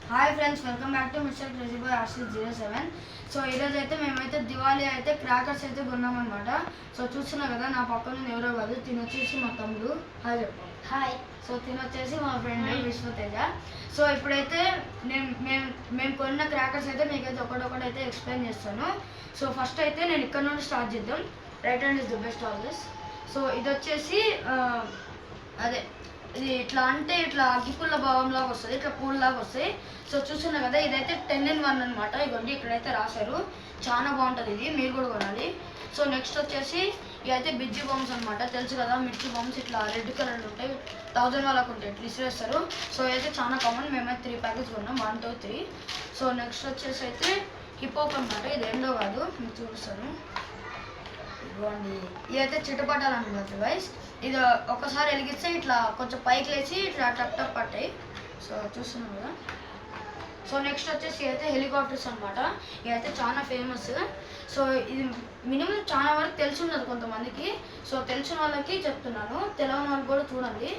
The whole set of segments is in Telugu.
Hi friends, welcome back to mister crazy boy RC07. So ఈరోజు అయితే మేమైతే దివాళీ అయితే క్రాకర్స్ అయితే కొన్నామన్నమాట. సో చూస్తున్నాం కదా, నా పక్కన ఎవరో కాదు, తినొచ్చేసి మా తమ్ముడు. హాయ్ చెప్పు. హాయ్. సో తినొచ్చేసి మా ఫ్రెండ్ విశ్వతేజ. సో ఇప్పుడైతే మేము కొన్న క్రాకర్స్ అయితే మీకైతే ఒకటొకటి ఎక్స్ప్లెయిన్ చేస్తాను. సో ఫస్ట్ అయితే నేను ఇక్కడ నుండి స్టార్ట్ చేద్దాం. Right hand is the best all this. So ఇది వచ్చేసి అదే ఇది ఇట్లా అంటే ఇట్లా అగ్గిపుల్ల భావం లాగా వస్తుంది, ఇట్లా పూల్ లాగా వస్తాయి. సో చూస్తున్నా కదా, ఇదైతే 10 in 1 అనమాట. ఇవ్వండి, ఇక్కడైతే రాశారు. చాలా బాగుంటుంది, ఇది మీరు కూడా కొనాలి. సో నెక్స్ట్ వచ్చేసి ఇవైతే బిజ్జి బాంబ్స్ అనమాట. తెలుసు కదా, మిర్చి బాంబ్స్ ఇట్లా రెడ్ కలర్ ఉంటాయి, 1000 వాళ్ళకు ఉంటాయి, ఇట్లా ఇసిరేస్తారు. సో ఇదైతే చాలా కామన్. మేమైతే 3 ప్యాకెట్స్ కొన్నాం, 1, 2, 3. సో నెక్స్ట్ వచ్చేసి అయితే హిప్పాప్ అనమాట. ఇది రెండో కాదు, మీకు చూపిస్తాను. ఇవ్వండి, ఇదైతే చిటపటాలు అనమాట గైస్. ఇది ఒకసారి వెలిగిస్తే ఇట్లా కొంచెం పైకి లేచి ఇట్లా టప్ టప్ పట్టాయి. సో చూస్తున్నాం కదా. సో నెక్స్ట్ వచ్చేసి అయితే హెలికాప్టర్స్ అనమాట. ఇదైతే చాలా ఫేమస్. సో ఇది మినిమం చాలా వరకు తెలిసి ఉన్నది కొంతమందికి. సో తెలిసిన వాళ్ళకి చెప్తున్నాను, తెలియని వాళ్ళు కూడా చూడండి.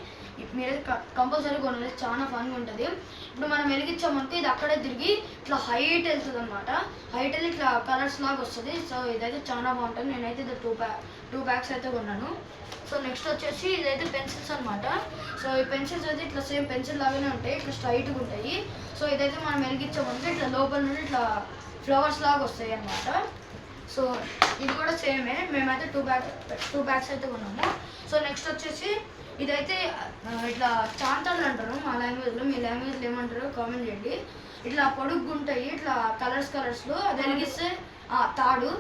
మీరైతే కంపల్సరీ కొనాలి, చాలా ఫన్గా ఉంటుంది. ఇప్పుడు మనం వెలిగించామంటే ఇది అక్కడే తిరిగి ఇట్లా హైట్ వెళ్తుంది అనమాట. హైట్ వెళ్ళి ఇట్లా కలర్స్ లాగా వస్తుంది. సో ఇదైతే చాలా బాగుంటుంది. నేనైతే ఇది టూ ప్యాక్స్ అయితే కొన్నాను. సో నెక్స్ట్ వచ్చేసి ఇదైతే పెన్సిల్స్ అనమాట. సో ఈ పెన్సిల్స్ అయితే ఇట్లా సేమ్ పెన్సిల్ లాగానే ఉంటాయి, ఇట్లా స్ట్రైట్గా ఉంటాయి. సో ఇదైతే మనం వెలిగించామంటే ఇట్లా లోపల నుండి ఇట్లా ఫ్లవర్స్ లాగా వస్తాయి అన్నమాట. సో ఇది కూడా సేమే. మేమైతే టూ బ్యాగ్స్ అయితే కొన్నాము. సో నెక్స్ట్ వచ్చేసి ఇదైతే ఇట్లా చాంతాలు అంటారు మా లాంగ్వేజ్లో. మీ లాంగ్వేజ్లో ఏమంటారో కామెంట్ చేయండి. ఇట్లా పొడుగ్గా ఉంటాయి, ఇట్లా కలర్స్లో. అది వెలిగిస్తే తాడు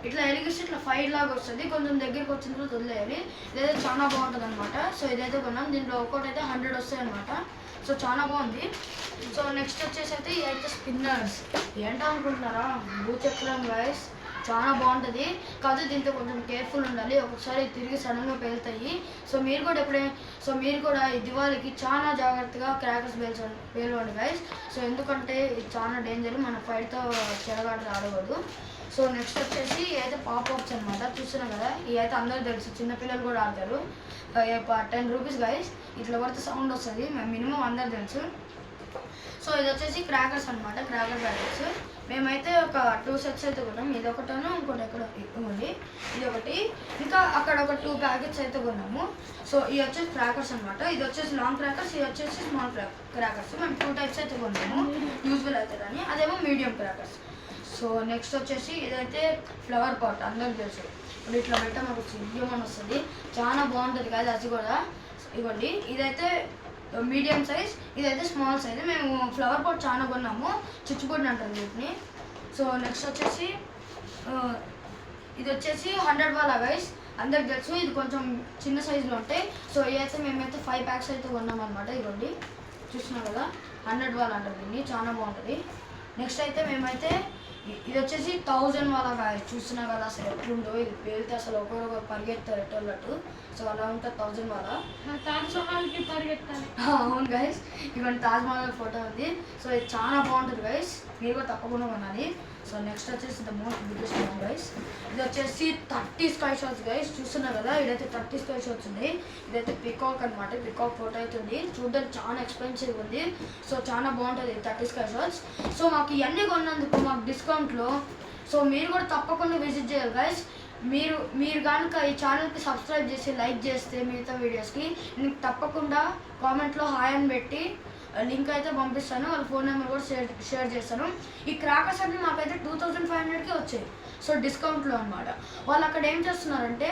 ఇట్లా వెలిగిస్తే ఇట్లా ఫైర్ లాగా వస్తుంది. కొంచెం దగ్గరికి వచ్చిన తర్వాత వదిలేయాలి. ఇదైతే చాలా బాగుంటుంది అనమాట. సో ఇదైతే కొన్నాం. దీంట్లో ఒక్కొక్కటి అయితే 100 వస్తాయి అనమాట. సో చాలా బాగుంది. సో నెక్స్ట్ వచ్చేసి అయితే ఇదైతే స్పిన్నర్స్. ఏంటో అనుకుంటున్నారా, భూచక్రం గైస్. చాలా బాగుంటుంది, కాదు దీంతో కొంచెం కేర్ఫుల్ ఉండాలి. ఒక్కొక్కసారి తిరిగి సడన్గా పేలుతాయి. సో మీరు కూడా ఈ దివాళీకి చాలా జాగ్రత్తగా క్రాకర్స్ పేలవండి గైస్. సో ఎందుకంటే ఇది చాలా డేంజర్, మన ఫైర్తో చెడగాడు ఆడకూడదు. సో నెక్స్ట్ వచ్చేసి ఇదైతే పాప్అప్స్ అనమాట. చూస్తున్నాం కదా, ఇదైతే అందరూ తెలుసు, చిన్నపిల్లలు కూడా ఆడతారు. 10 రూపీస్ గైస్. ఇట్లా పడితే సౌండ్ వస్తుంది, మినిమం అందరు తెలుసు. సో ఇది వచ్చేసి క్రాకర్స్ అనమాట, క్రాకర్ ప్యాకెట్స్. మేమైతే ఒక 2 sets అయితే కొన్నాం. ఇది ఒకటను, ఇంకోటి ఎక్కడ ఉంది, ఇది ఒకటి, ఇంకా అక్కడ ఒక 2 ప్యాకెట్స్ అయితే కొన్నాము. సో ఇది వచ్చేసి క్రాకర్స్ అనమాట. ఇది వచ్చేసి లాంగ్ క్రాకర్స్, ఇది వచ్చేసి స్మాల్ క్రాకర్స్. మేము 2 types అయితే కొన్నాము, యూజ్ఫుల్ అవుతుంది అని. అదేమో మీడియం క్రాకర్స్. సో నెక్స్ట్ వచ్చేసి ఇదైతే ఫ్లవర్ పాట్, అందరికి తెలుసు. ఇప్పుడు ఇట్లా పెట్టా మాకు చియ్యమని వస్తుంది, చాలా బాగుంటుంది కదా అది కూడా. ఇవ్వండి, ఇదైతే మీడియం సైజ్, ఇదైతే స్మాల్ సైజ్. మేము ఫ్లవర్ పాట్ చాలా కొన్నాము, చిచ్చుపొడిని అంటారు వీటిని. సో నెక్స్ట్ వచ్చేసి ఇది వచ్చేసి 100 వాళ్ళ గైస్, అందరికి తెలుసు. ఇది కొంచెం చిన్న సైజులో ఉంటాయి. సో ఇదైతే మేమైతే 5 packs అయితే కొన్నాం అనమాట. ఇవ్వండి, చూస్తున్నాం కదా, 100 వాళ్ళ అంటారు దీన్ని, చాలా బాగుంటుంది. నెక్స్ట్ అయితే మేమైతే ఇది వచ్చేసి 1000 వాళ్ళ గాయస్. చూస్తున్నా కదా అసలు ఎట్లుండో, ఇది పేలితే అసలు ఒకరొకరు పరిగెత్తారు ఎట్టోళ్ళట్టు. సో అలా ఉంటుంది 1000 వాళ్ళ. తాజ్మహల్కి పరిగెత్తాలి. అవును గైస్, ఇవన్నీ తాజ్మహల్ ఫోటో ఉంది. సో ఇది చాలా బాగుంటుంది గైస్, మీరు కూడా తప్పకుండా కొనాలి. సో నెక్స్ట్ వచ్చేసి the most biggest one guy's. ఇది వచ్చేసి 30 స్కై షాట్స్ గైస్. చూస్తున్నారు కదా, ఇదైతే 30 స్కై షాట్స్ ఉంది. ఇదైతే పికాక్ అనమాట, పికాక్ ఫోటో అయితే ఉంది. చూడడానికి చాలా ఎక్స్పెన్సివ్ ఉంది. సో చాలా బాగుంటుంది 30 స్కై షాట్స్. సో మాకు ఇవన్నీ కొన్నందుకు మాకు డిస్కౌంట్లో. సో మీరు కూడా తప్పకుండా విజిట్ చేయాలి గైస్. మీరు కనుక ఈ ఛానల్కి సబ్స్క్రైబ్ చేసి లైక్ చేస్తే మిగతా వీడియోస్కి నేను తప్పకుండా కామెంట్లో హాయ్ అని పెట్టి లింక్ అయితే పంపిస్తాను, వాళ్ళ ఫోన్ నెంబర్ కూడా షేర్ చేస్తాను. ఈ క్రాకర్స్ అన్ని మాకైతే 2500కి వచ్చాయి. సో డిస్కౌంట్లో అనమాట. వాళ్ళు అక్కడ ఏం చేస్తున్నారంటే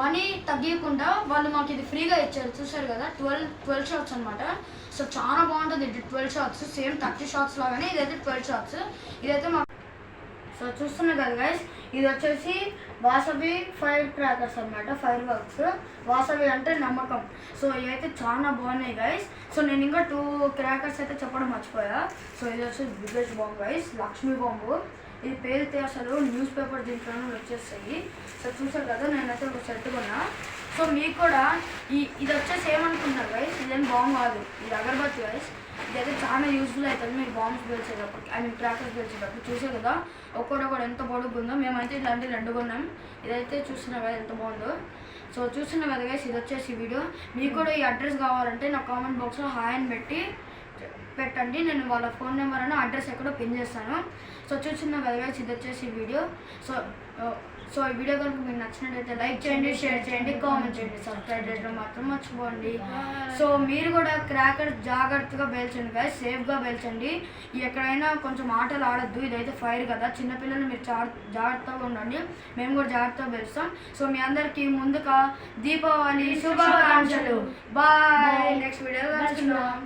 మనీ తగ్గకుండా వాళ్ళు మాకు ఇది ఫ్రీగా ఇచ్చారు. చూసారు కదా, 12 షాట్స్ అనమాట. సో చాలా బాగుంటుంది ఇది 12 షాట్స్. సేమ్ 30 షాట్స్ లాగానే ఇదైతే 12 షాట్స్. ఇదైతే మాకు. సో చూస్తున్నారు కదా గైస్, ఇది వచ్చేసి వాసవి ఫైర్ క్రాకర్స్ అనమాట, ఫైర్ వర్క్స్. వాసవి అంటే నమ్మకం. సో ఇవైతే చాలా బాగున్నాయి గైస్. సో నేను ఇంకా 2 క్రాకర్స్ అయితే చెప్పడం మర్చిపోయా. సో ఇది వచ్చేసి biggest bomb guys, Lakshmi bomb. ఇది పేలితే అసలు న్యూస్ పేపర్ దీంట్లోనే వచ్చేస్తాయి. సో చూసారు కదా, నేనైతే ఒక సెట్ కొన్నా. సో మీకు కూడా ఇది వచ్చేసి ఏమనుకుంటున్నారు గైస్, ఇదేం బాంబు కాదు, ఇది అగరబత్తి గైస్. ఇదైతే చాలా యూస్ఫుల్ అవుతుంది మీరు బాంబ్స్ పేల్చేటప్పుడు, క్రాకర్స్ పేల్చేటప్పుడు. చూసే కదా ఒక్కొక్కటి ఎంత పొడుగు ఉందో. మేమైతే ఇలాంటి 2 కొన్నాం. ఇదైతే చూస్తున్నా కదా ఎంత బాగుందో. సో చూస్తున్నా కదా గైస్, ఇది వచ్చేసి వీడియో. మీకు కూడా ఈ అడ్రస్ కావాలంటే నా కామెంట్ బాక్స్లో హాయ్ అని పెట్టి పెట్టండి, నేను వాళ్ళ ఫోన్ నెంబర్ అని అడ్రస్ ఎక్కడో పిన్ చేస్తాను. సో చూసిన వెల్వేస్ ఇది వచ్చేసి వీడియో. సో ఈ వీడియో కనుక మీకు నచ్చినట్లయితే లైక్ చేయండి, షేర్ చేయండి, కామెంట్ చేయండి, సబ్స్క్రైబ్ చేయడం మాత్రం మర్చిపోండి. సో మీరు కూడా క్రాకర్ జాగ్రత్తగా పేల్చండి గైస్, సేఫ్గా పేల్చండి. ఎక్కడైనా కొంచెం ఆటలు ఆడద్దు, ఇదైతే ఫైర్ కదా, చిన్నపిల్లలు మీరు జాగ్రత్తగా ఉండండి, మేము కూడా జాగ్రత్తగా పేలుస్తాం. సో మీ అందరికీ ముందుగా దీపావళి శుభాకాంక్షలు. బాయ్, నెక్స్ట్ వీడియోలో కలుసుకుందాం.